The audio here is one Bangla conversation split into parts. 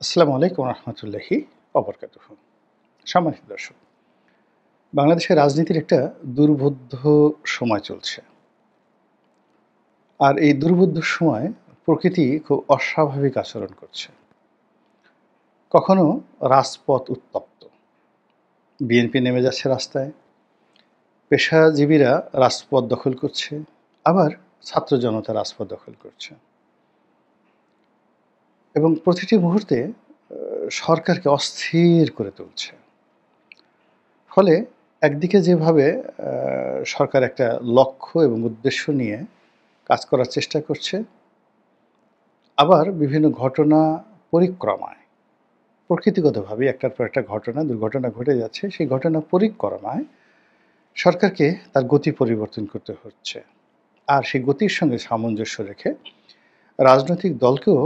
আসসালামু আলাইকুম রহমতুল্লাহি অবরকাতুহ। সম্মানিত দর্শক, বাংলাদেশের রাজনীতির একটা দুর্বোধ্য সময় চলছে। আর এই দুর্বোধ্য সময় প্রকৃতি খুব অস্বাভাবিক আচরণ করছে। কখনো রাজপথ উত্তপ্ত, বিএনপি নেমে যাচ্ছে রাস্তায়, পেশাজীবীরা রাজপথ দখল করছে, আবার ছাত্র জনতা রাজপথ দখল করছে এবং প্রতিটি মুহূর্তে সরকারকে অস্থির করে তুলছে। ফলে একদিকে যেভাবে সরকার একটা লক্ষ্য এবং উদ্দেশ্য নিয়ে কাজ করার চেষ্টা করছে, আবার বিভিন্ন ঘটনা পরিক্রমায় প্রকৃতিগতভাবে একটার পর একটা দুর্ঘটনা ঘটে যাচ্ছে। সেই ঘটনা পরিক্রমায় সরকারকে তার গতি পরিবর্তন করতে হচ্ছে। আর সেই গতির সঙ্গে সামঞ্জস্য রেখে রাজনৈতিক দলকেও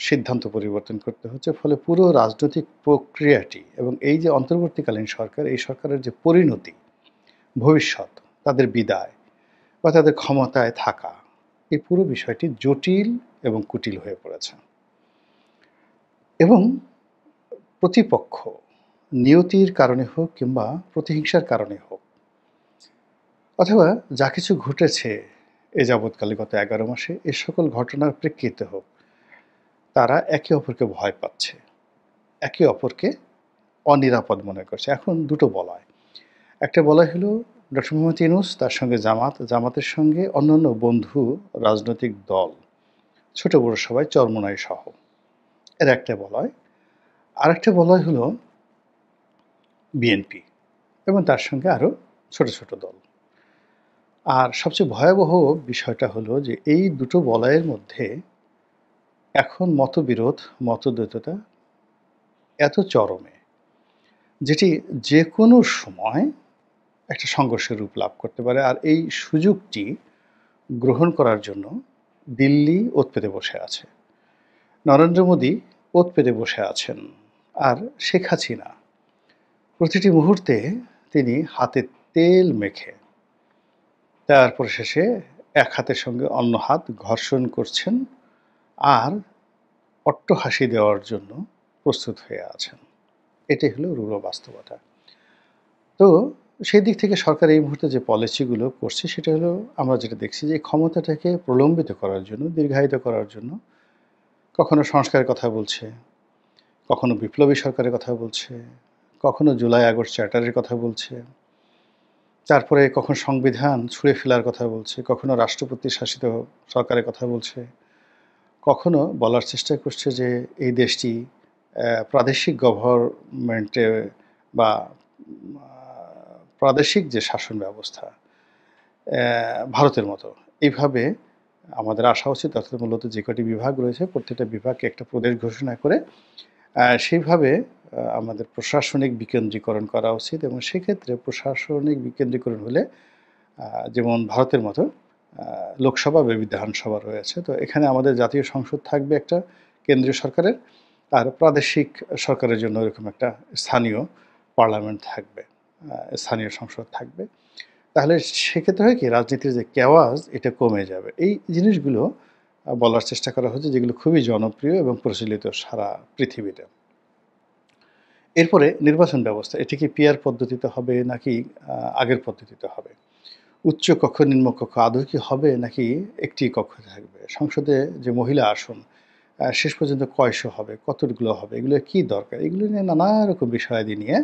সিদ্ধান্ত পরিবর্তন করতে হচ্ছে। ফলে পুরো রাজনৈতিক প্রক্রিয়াটি এবং এই যে অন্তর্বর্তীকালীন সরকার, এই সরকারের যে পরিণতি, ভবিষ্যৎ, তাদের বিদায় বা তাদের ক্ষমতায় থাকা, এই পুরো বিষয়টি জটিল এবং কুটিল হয়ে পড়েছে। এবং প্রতিপক্ষ নিয়তির কারণে হোক কিংবা প্রতিহিংসার কারণে হোক, অথবা যা কিছু ঘটেছে এ যাবৎকালে গত ১১ মাসে, এ সকল ঘটনার প্রেক্ষিতে হোক, তারা একে অপরকে ভয় পাচ্ছে, একে অপরকে অনিরাপদ মনে করছে। এখন দুটো বলয়। একটা বলয় হলো ডক্টর মোহাম্মদ ইউনূস, তার সঙ্গে জামাতের সঙ্গে অন্যান্য বন্ধু রাজনৈতিক দল, ছোট বড় সবাই চরমোনাই সহ, এর একটা বলয়। আরেকটা বলয় হলো বিএনপি এবং তার সঙ্গে আরও ছোট ছোট দল। আর সবচেয়ে ভয়াবহ বিষয়টা হলো যে এই দুটো বলয়ের মধ্যে এখন মতবিরোধ, মতদ্বৈততা এত চরমে, যেটি যে কোনো সময় একটা সংঘর্ষের রূপ লাভ করতে পারে। আর এই সুযোগটি গ্রহণ করার জন্য দিল্লি ওঁত পেতে বসে আছে, নরেন্দ্র মোদী ওঁত পেতে বসে আছেন, আর শেখ হাসিনা প্রতিটি মুহূর্তে তিনি হাতে তেল মেখে তারপর শেষে এক হাতের সঙ্গে অন্য হাত ঘর্ষণ করছেন আর অট্টহাসি দেওয়ার জন্য প্রস্তুত হয়ে আছেন। এটাই হলো রূঢ় বাস্তবতা। তো সেই দিক থেকে সরকার এই মুহূর্তে যে পলিসিগুলো করছে, সেটা হলো আমরা যেটা দেখছি যে ক্ষমতাটাকে প্রলম্বিত করার জন্য, দীর্ঘায়িত করার জন্য কখনো সংস্কারের কথা বলছে, কখনো বিপ্লবী সরকারের কথা বলছে, কখনো জুলাই আগস্ট চার্টারের কথা বলছে, তারপরে কখনো সংবিধান ছুঁড়ে ফেলার কথা বলছে, কখনো রাষ্ট্রপতি শাসিত সরকারের কথা বলছে, কখনো বলার চেষ্টা করছে যে এই দেশটি প্রাদেশিক গভর্নমেন্টে বা প্রাদেশিক যে শাসন ব্যবস্থা ভারতের মতো, এইভাবে আমাদের আসা উচিত। অর্থাৎ মূলত যে কটি বিভাগ রয়েছে, প্রত্যেকটা বিভাগকে একটা প্রদেশ ঘোষণা করে সেইভাবে আমাদের প্রশাসনিক বিকেন্দ্রীকরণ করা উচিত। এবং সেক্ষেত্রে প্রশাসনিক বিকেন্দ্রীকরণ হলে যেমন ভারতের মতো লোকসভা বা বিধানসভা রয়েছে, তো এখানে আমাদের জাতীয় সংসদ থাকবে একটা কেন্দ্রীয় সরকারের, আর প্রাদেশিক সরকারের জন্য এরকম একটা স্থানীয় পার্লামেন্ট থাকবে, স্থানীয় সংসদ থাকবে। তাহলে সেক্ষেত্রে হয় কি, রাজনীতির যে কেওয়াজ এটা কমে যাবে। এই জিনিসগুলো বলার চেষ্টা করা হচ্ছে, যেগুলো খুবই জনপ্রিয় এবং প্রচলিত সারা পৃথিবীতে। এরপরে নির্বাচন ব্যবস্থা, এটি কি পিআর পদ্ধতিতে হবে নাকি আগের পদ্ধতিতে হবে? উচ্চ কক্ষ, নিম্ন কক্ষ আদৌ কি হবে নাকি একটি কক্ষ থাকবে? সংসদে যে মহিলা আসন শেষ পর্যন্ত কয়শো হবে, কতগুলো হবে, এগুলো কি দরকার? এগুলো নিয়ে নানা রকম বিষয়াদি নিয়ে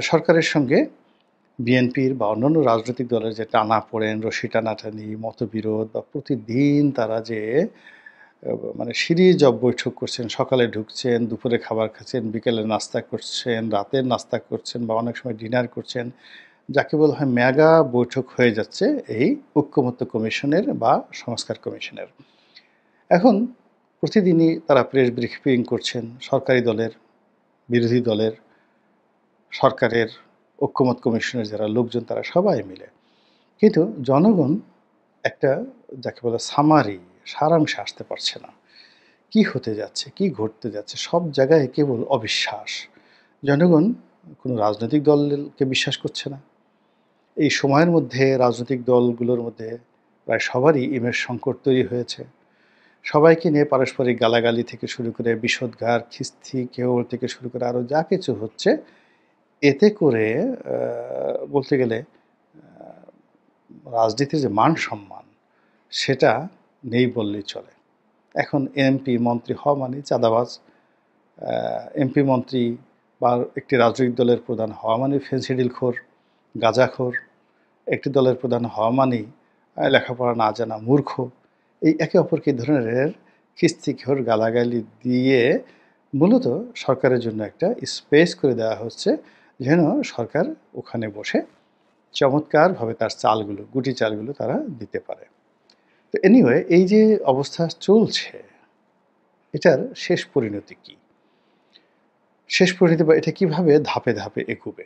সরকারের সঙ্গে বিএনপির বা অন্যান্য রাজনৈতিক দলের যে টানাপোড়েন, রশি টানাটানি, মতবিরোধ, বা প্রতিদিন তারা যে মানে সিরিজ অফ বৈঠক করছেন, সকালে ঢুকছেন, দুপুরে খাবার খাচ্ছেন, বিকেলে নাস্তা করছেন, রাতের নাস্তা করছেন, বা অনেক সময় ডিনার করছেন, যাকে বলা হয় মেগা বৈঠক হয়ে যাচ্ছে এই ঐক্যমত্য কমিশনের বা সংস্কার কমিশনের। এখন প্রতিদিনই তারা প্রেস ব্রিফিং করছেন, সরকারি দলের, বিরোধী দলের, সরকারের, ঐক্যমত কমিশনের যারা লোকজন, তারা সবাই মিলে। কিন্তু জনগণ একটা, যাকে বলে সামারি, সারাংশে আসতে পারছে না। কি হতে যাচ্ছে, কি ঘটতে যাচ্ছে, সব জায়গায় কেবল অবিশ্বাস। জনগণ কোনো রাজনৈতিক দলকে বিশ্বাস করছে না। এই সময়ের মধ্যে রাজনৈতিক দলগুলোর মধ্যে প্রায় সবারই ইমেজ সংকট তৈরি হয়েছে। সবাইকে নিয়ে পারস্পরিক গালাগালি থেকে শুরু করে বিষোদ্গার, খিস্তি, কেউল থেকে শুরু করে আরও যা কিছু হচ্ছে, এতে করে বলতে গেলে রাজনীতির যে মান সম্মান সেটা নেই বললেই চলে। এখন এমপি মন্ত্রী হওয়া মানে চাঁদাবাজ, এমপি মন্ত্রী বা একটি রাজনৈতিক দলের প্রধান হওয়া মানে ফেন্সিডিলখোর, গাঁজাখোর, একটি দলের প্রধান হওয়া মানেই লেখাপড়া না জানা মূর্খ। এই একে অপরকে এই ধরনের খিস্তিখোর গালাগালি দিয়ে মূলত সরকারের জন্য একটা স্পেস করে দেওয়া হচ্ছে, যেন সরকার ওখানে বসে চমৎকারভাবে তার চালগুলো, গুটি চালগুলো তারা দিতে পারে। তো এনিওয়ে, এই যে অবস্থা চলছে, এটার শেষ পরিণতি কী? শেষ পরিণতি বা এটা কীভাবে ধাপে ধাপে এগোবে?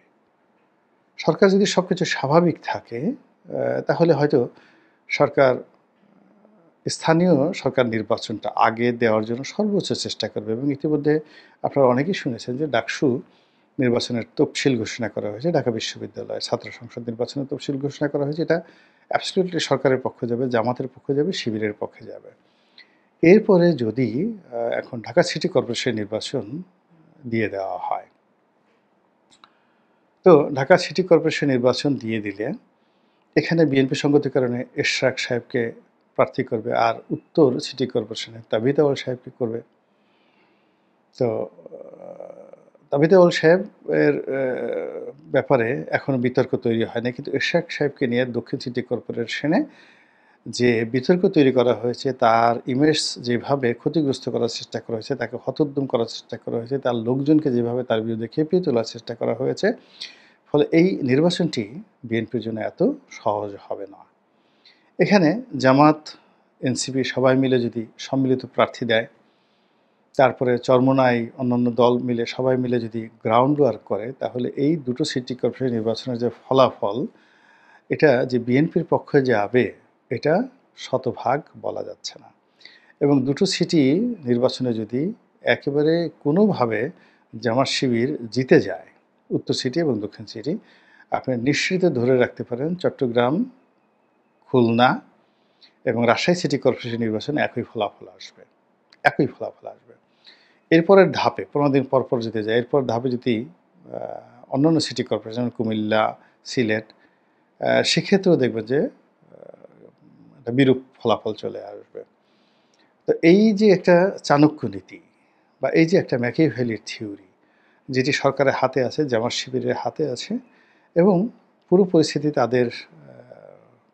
সরকার যদি সব কিছু স্বাভাবিক থাকে, তাহলে হয়তো সরকার স্থানীয় সরকার নির্বাচনটা আগে দেওয়ার জন্য সর্বোচ্চ চেষ্টা করবে। এবং ইতিমধ্যে আপনারা অনেকেই শুনেছেন যে ডাকসু নির্বাচনের তফসিল ঘোষণা করা হয়েছে। ঢাকা বিশ্ববিদ্যালয়ের ছাত্র সংসদ নির্বাচনের তফসিল ঘোষণা করা হয়েছে। এটা অ্যাবসলিউটলি সরকারের পক্ষে যাবে, জামাতের পক্ষে যাবে, শিবিরের পক্ষে যাবে। এরপরে যদি এখন ঢাকা সিটি কর্পোরেশন নির্বাচন দিয়ে দেওয়া হয়, তো ঢাকা সিটি কর্পোরেশন নির্বাচন দিয়ে দিলে এখানে বিএনপি সঙ্গতির কারণে এশরাক সাহেবকে প্রার্থী করবে, আর উত্তর সিটি কর্পোরেশনে তাবিথ আউয়াল সাহেবকে করবে। তো তাবিথ আউয়াল সাহেবের ব্যাপারে এখনও বিতর্ক তৈরি হয়নি, কিন্তু এশরাক সাহেবকে নিয়ে দক্ষিণ সিটি কর্পোরেশনে যে বিতর্ক তৈরি করা হয়েছে, তার ইমেজ যেভাবে ক্ষতিগ্রস্ত করার চেষ্টা করা হয়েছে, তাকে হতোদ্যম করার চেষ্টা করা হয়েছে, তার লোকজনকে যেভাবে তার বিরুদ্ধে খেপিয়ে তোলার চেষ্টা করা হয়েছে, ফলে এই নির্বাচনটি বিএনপির জন্য এত সহজ হবে না। এখানে জামাত, এনসিপি সবাই মিলে যদি সম্মিলিত প্রার্থী দেয়, তারপরে চরমোনাই অন্যান্য দল মিলে সবাই মিলে যদি গ্রাউন্ড ওয়ার্ক করে, তাহলে এই দুটো সিটি কর্পোরেশন নির্বাচনের যে ফলাফল, এটা যে বিএনপির পক্ষে যাবে, এটা শতভাগ বলা যাচ্ছে না। এবং দুটো সিটি নির্বাচনে যদি একেবারে কোনোভাবে জামাত শিবির জিতে যায়, উত্তর সিটি এবং দক্ষিণ সিটি, আপনি নিশ্চিত ধরে রাখতে পারেন চট্টগ্রাম, খুলনা এবং রাজশাহী সিটি কর্পোরেশন নির্বাচনে একই ফলাফল আসবে, একই ফলাফল আসবে। এরপরের ধাপে 15 দিন পর পর যেতে যায়, এরপর ধাপে যদি অন্যান্য সিটি কর্পোরেশন কুমিল্লা, সিলেট, সেক্ষেত্রেও দেখবেন যে একটা বিরূপ ফলাফল চলে আসবে। তো এই যে একটা চাণক্য নীতি বা এই যে একটা ম্যাকিয়াভেলির থিওরি, যেটি সরকারের হাতে আছে, জামাত শিবিরের হাতে আছে, এবং পুরো পরিস্থিতি তাদের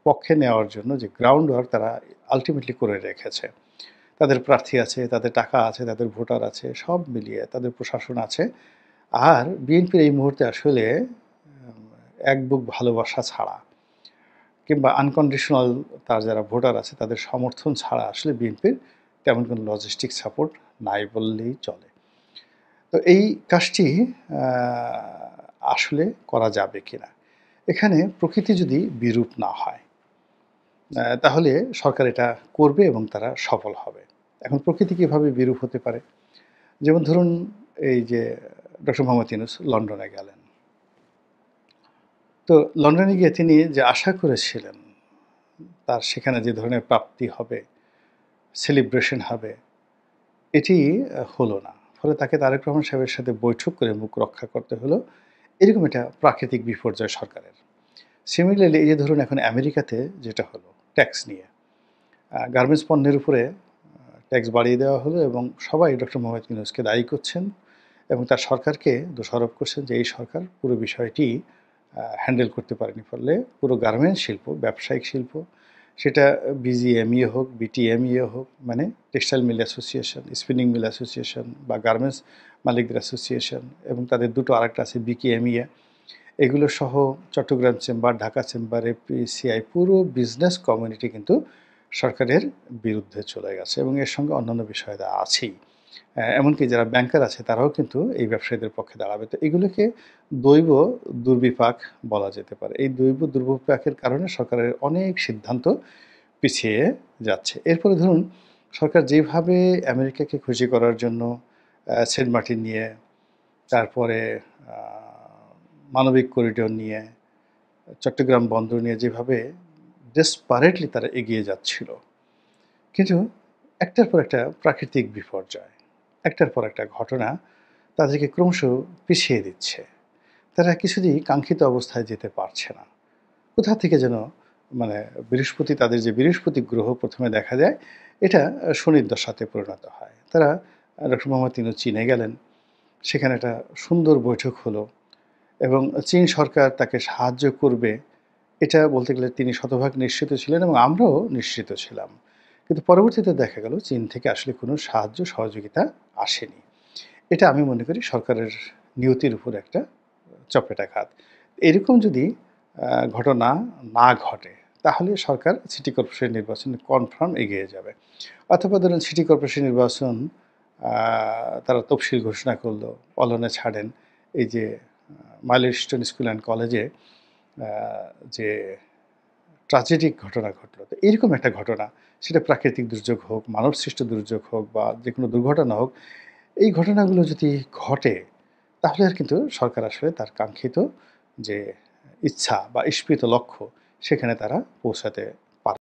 পক্ষে নেওয়ার জন্য যে গ্রাউন্ড ওয়ার্ক তারা আলটিমেটলি করে রেখেছে, তাদের প্রার্থী আছে, তাদের টাকা আছে, তাদের ভোটার আছে, সব মিলিয়ে তাদের প্রশাসন আছে। আর বিএনপির এই মুহূর্তে আসলে এক বুক ভালোবাসা ছাড়া কিংবা আনকন্ডিশনাল তার যারা ভোটার আছে তাদের সমর্থন ছাড়া আসলে বিএনপির তেমন কোনো লজিস্টিক সাপোর্ট নাই বললেই চলে। তো এই কাজটি আসলে করা যাবে কিনা, এখানে প্রকৃতি যদি বিরূপ না হয়, তাহলে সরকার এটা করবে এবং তারা সফল হবে। এখন প্রকৃতি কীভাবে বিরূপ হতে পারে? যেমন ধরুন, এই যে ডক্টর মোহাম্মদ ইউনূস লন্ডনে গেলেন, তো লন্ডনে গিয়ে তিনি যে আশা করেছিলেন তার সেখানে যে ধরনের প্রাপ্তি হবে, সেলিব্রেশন হবে, এটি হলো না। ফলে তাকে তারেক রহমান সাহেবের সাথে বৈঠক করে মুখ রক্ষা করতে হলো। এরকম একটা প্রাকৃতিক বিপর্যয় সরকারের। সিমিলারলি এই যে ধরুন এখন আমেরিকাতে যেটা হলো ট্যাক্স নিয়ে, গার্মেন্টস পণ্যের উপরে ট্যাক্স বাড়িয়ে দেওয়া হলো এবং সবাই ডক্টর মোহাম্মদ ইউনূসকে দায়ী করছেন এবং তার সরকারকে দোষারোপ করছেন যে এই সরকার পুরো বিষয়টি হ্যান্ডেল করতে পারেনি। ফলে পুরো গার্মেন্টস শিল্প, ব্যবসায়িক শিল্প, সেটা বিজিএমইএ হোক, বিটিএমইএ হোক, মানে textile mill association, spinning mill association বা গার্মেন্টস মালিকদের অ্যাসোসিয়েশন, এবং তাদের দুটো আরেকটা আছে বিকেএমইএ, এগুলো সহ Chittagong chamber, Dhaka chamber, APCI, পুরো বিজনেস কমিউনিটি কিন্তু সরকারের বিরুদ্ধে চলে গেছে এবং এর সঙ্গে অন্যান্য বিষয়টা আছেই। এমনকি যারা ব্যাংকার আছে তারাও কিন্তু এই ব্যবসায়ীদের পক্ষে দাঁড়াবে। তো এগুলোকে দৈব দুর্বিপাক বলা যেতে পারে। এই দৈব দুর্বিপাকের কারণে সরকারের অনেক সিদ্ধান্ত পিছিয়ে যাচ্ছে। এরপরে ধরুন, সরকার যেভাবে আমেরিকাকে খুশি করার জন্য সেন্ট মার্টিন নিয়ে, তারপরে মানবিক করিডোর নিয়ে, চট্টগ্রাম বন্দর নিয়ে যেভাবে ডেসপারেটলি তারা এগিয়ে যাচ্ছিল, কিন্তু একটার পর একটা প্রাকৃতিক বিপর্যয়, একটার পর একটা ঘটনা তাদেরকে ক্রমশ পিছিয়ে দিচ্ছে। তারা কিছুতেই কাঙ্ক্ষিত অবস্থায় যেতে পারছে না। কোথা থেকে যেন মানে বৃহস্পতি, তাদের যে বৃহস্পতি গ্রহ ১ম এ দেখা যায়, এটা শনির দশাতে পরিণত হয়। তারা ডক্টর মোহাম্মদ ইউনূস চীনে গেলেন। সেখানে একটা সুন্দর বৈঠক হলো এবং চীন সরকার তাকে সাহায্য করবে, এটা বলতে গেলে তিনি শতভাগ নিশ্চিত ছিলেন এবং আমরাও নিশ্চিত ছিলাম। কিন্তু পরবর্তীতে দেখা গেল চীন থেকে আসলে কোনো সাহায্য সহযোগিতা আসেনি। এটা আমি মনে করি সরকারের নিয়তির উপর একটা চপেটাঘাত। এরকম যদি ঘটনা না ঘটে, তাহলে সরকার সিটি কর্পোরেশন নির্বাচনে কনফার্ম এগিয়ে যাবে। অথবা ধরুন সিটি কর্পোরেশন নির্বাচন আ তারা তফসিল ঘোষণা করল, পলনে ছাড়েন। এই যে মাইলস্টোন স্কুল অ্যান্ড কলেজে আ যে ট্র্যাজেডিক ঘটনা ঘটলো। তো এরকম একটা ঘটনা, সেটা প্রাকৃতিক দুর্যোগ হোক, মানবসৃষ্ট দুর্যোগ হোক বা যেকোনো দুর্ঘটনা হোক, এই ঘটনাগুলো যদি ঘটে, তাহলে আর কিন্তু সরকার আসলে তার কাঙ্ক্ষিত যে ইচ্ছা বা ইস্পৃত লক্ষ্য, সেখানে তারা পৌঁছাতে